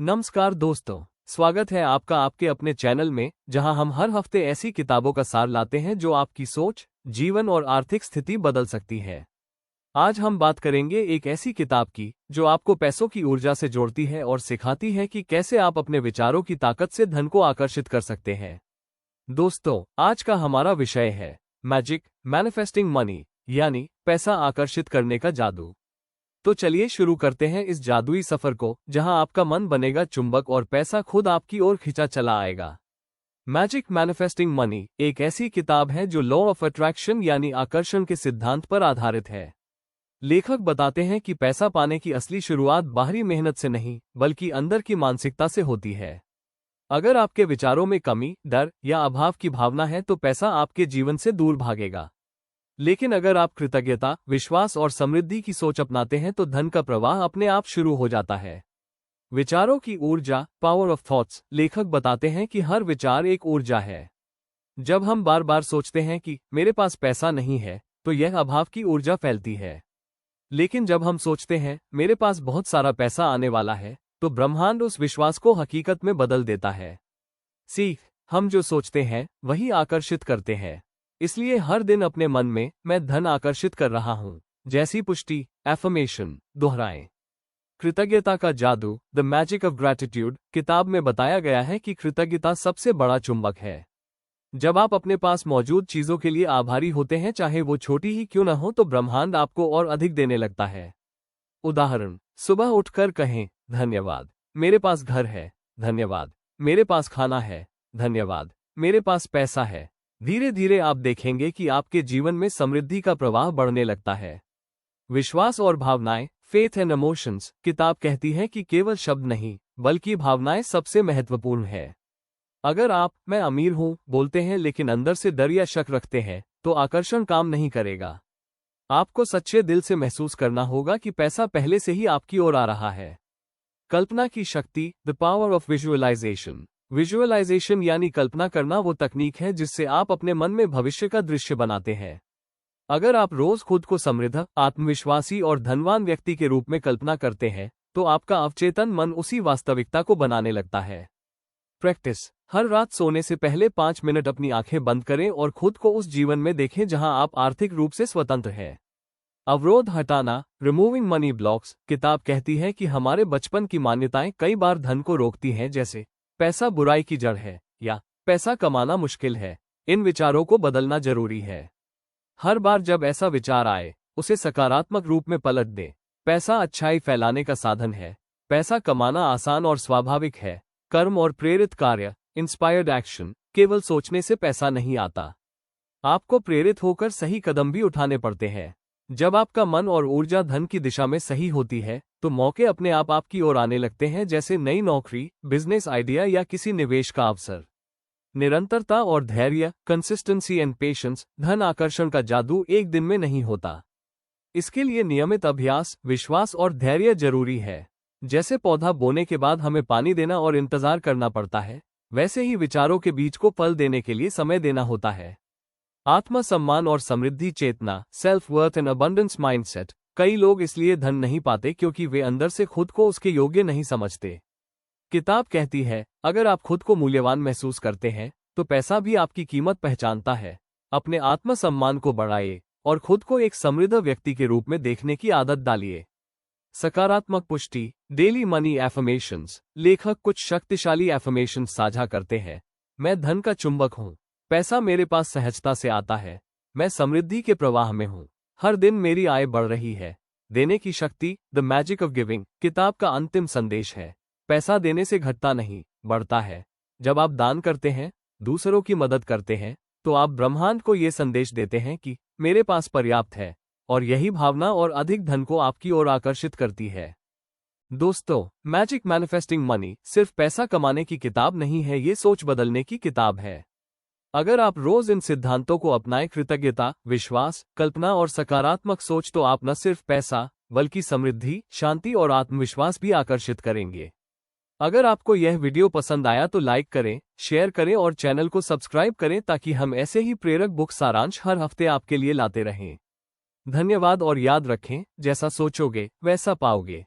नमस्कार दोस्तों, स्वागत है आपका आपके अपने चैनल में, जहां हम हर हफ्ते ऐसी किताबों का सार लाते हैं जो आपकी सोच, जीवन और आर्थिक स्थिति बदल सकती है। आज हम बात करेंगे एक ऐसी किताब की जो आपको पैसों की ऊर्जा से जोड़ती है और सिखाती है कि कैसे आप अपने विचारों की ताकत से धन को आकर्षित कर सकते हैं। दोस्तों, आज का हमारा विषय है मैजिक मैनिफेस्टिंग मनी, यानी पैसा आकर्षित करने का जादू। तो चलिए शुरू करते हैं इस जादुई सफर को, जहां आपका मन बनेगा चुंबक और पैसा खुद आपकी ओर खिंचा चला आएगा। मैजिक मैनिफेस्टिंग मनी एक ऐसी किताब है जो लॉ ऑफ अट्रैक्शन यानी आकर्षण के सिद्धांत पर आधारित है। लेखक बताते हैं कि पैसा पाने की असली शुरुआत बाहरी मेहनत से नहीं, बल्कि अंदर की मानसिकता से होती है। अगर आपके विचारों में कमी, डर या अभाव की भावना है तो पैसा आपके जीवन से दूर भागेगा। लेकिन अगर आप कृतज्ञता, विश्वास और समृद्धि की सोच अपनाते हैं तो धन का प्रवाह अपने आप शुरू हो जाता है। विचारों की ऊर्जा, पावर ऑफ थॉट्स। लेखक बताते हैं कि हर विचार एक ऊर्जा है। जब हम बार बार सोचते हैं कि मेरे पास पैसा नहीं है, तो यह अभाव की ऊर्जा फैलती है। लेकिन जब हम सोचते हैं मेरे पास बहुत सारा पैसा आने वाला है, तो ब्रह्मांड उस विश्वास को हकीकत में बदल देता है। सीख, हम जो सोचते हैं वही आकर्षित करते हैं। इसलिए हर दिन अपने मन में मैं धन आकर्षित कर रहा हूं जैसी पुष्टि, एफर्मेशन दोहराएं। कृतज्ञता का जादू, द मैजिक ऑफ ग्रैटिट्यूड। किताब में बताया गया है कि कृतज्ञता सबसे बड़ा चुंबक है। जब आप अपने पास मौजूद चीजों के लिए आभारी होते हैं, चाहे वो छोटी ही क्यों न हो, तो ब्रह्मांड आपको और अधिक देने लगता है। उदाहरण, सुबह उठकर कहें, धन्यवाद, मेरे पास घर है, धन्यवाद, मेरे पास खाना है, धन्यवाद, मेरे पास पैसा है। धीरे धीरे आप देखेंगे कि आपके जीवन में समृद्धि का प्रवाह बढ़ने लगता है। विश्वास और भावनाएं, फेथ एंड इमोशंस। किताब कहती है कि केवल शब्द नहीं, बल्कि भावनाएं सबसे महत्वपूर्ण है। अगर आप मैं अमीर हूं बोलते हैं लेकिन अंदर से डर या शक रखते हैं, तो आकर्षण काम नहीं करेगा। आपको सच्चे दिल से महसूस करना होगा कि पैसा पहले से ही आपकी ओर आ रहा है। कल्पना की शक्ति, the power of visualisation. Visualisation यानी कल्पना करना वो तकनीक है जिससे आप अपने मन में भविष्य का दृश्य बनाते हैं। अगर आप रोज खुद को समृद्ध, आत्मविश्वासी और धनवान व्यक्ति के रूप में कल्पना करते हैं, तो आपका अवचेतन मन उसी वास्तविकता को बनाने लगता है। प्रैक्टिस, हर रात सोने से पहले 5 मिनट अपनी आंखें बंद करें और खुद को उस जीवन में देखें जहां आप आर्थिक रूप से स्वतंत्र हैं। अवरोध हटाना, रिमूविंग मनी ब्लॉक्स। किताब कहती है कि हमारे बचपन की मान्यताएं कई बार धन को रोकती हैं, जैसे पैसा बुराई की जड़ है या पैसा कमाना मुश्किल है। इन विचारों को बदलना जरूरी है। हर बार जब ऐसा विचार आए, उसे सकारात्मक रूप में पलट दें। पैसा अच्छाई फैलाने का साधन है। पैसा कमाना आसान और स्वाभाविक है। कर्म और प्रेरित कार्य, इंस्पायर्ड एक्शन। केवल सोचने से पैसा नहीं आता, आपको प्रेरित होकर सही कदम भी उठाने पड़ते हैं। जब आपका मन और ऊर्जा धन की दिशा में सही होती है, तो मौके अपने आप आपकी ओर आने लगते हैं, जैसे नई नौकरी, बिजनेस आइडिया या किसी निवेश का अवसर। निरंतरता और धैर्य, कंसिस्टेंसी एंड पेशेंस। धन आकर्षण का जादू एक दिन में नहीं होता। इसके लिए नियमित अभ्यास, विश्वास और धैर्य जरूरी है। जैसे पौधा बोने के बाद हमें पानी देना और इंतजार करना पड़ता है, वैसे ही विचारों के बीज को फल देने के लिए समय देना होता है। आत्मसम्मान और समृद्धि चेतना, self worth and abundance mindset. कई लोग इसलिए धन नहीं पाते क्योंकि वे अंदर से खुद को उसके योग्य नहीं समझते। किताब कहती है, अगर आप खुद को मूल्यवान महसूस करते हैं, तो पैसा भी आपकी कीमत पहचानता है। अपने आत्मसम्मान को बढ़ाइए और खुद को एक समृद्ध व्यक्ति के रूप में देखने की आदत डालिए। सकारात्मक पुष्टि, डेली मनी एफर्मेशंस। लेखक कुछ शक्तिशाली एफर्मेशंस साझा करते हैं। मैं धन का चुंबक हूं, पैसा मेरे पास सहजता से आता है। मैं समृद्धि के प्रवाह में हूं, हर दिन मेरी आय बढ़ रही है। देने की शक्ति, द मैजिक ऑफ गिविंग। किताब का अंतिम संदेश है, पैसा देने से घटता नहीं, बढ़ता है। जब आप दान करते हैं, दूसरों की मदद करते हैं, तो आप ब्रह्मांड को ये संदेश देते हैं कि मेरे पास पर्याप्त है, और यही भावना और अधिक धन को आपकी ओर आकर्षित करती है। दोस्तों, मैजिक मैनिफेस्टिंग मनी सिर्फ पैसा कमाने की किताब नहीं है, ये सोच बदलने की किताब है। अगर आप रोज इन सिद्धांतों को अपनाएं, कृतज्ञता, विश्वास, कल्पना और सकारात्मक सोच, तो आप न सिर्फ पैसा, बल्कि समृद्धि, शांति और आत्मविश्वास भी आकर्षित करेंगे। अगर आपको यह वीडियो पसंद आया तो लाइक करें, शेयर करें और चैनल को सब्सक्राइब करें, ताकि हम ऐसे ही प्रेरक बुक सारांश हर हफ्ते आपके लिए लाते रहें। धन्यवाद और याद रखें, जैसा सोचोगे वैसा पाओगे।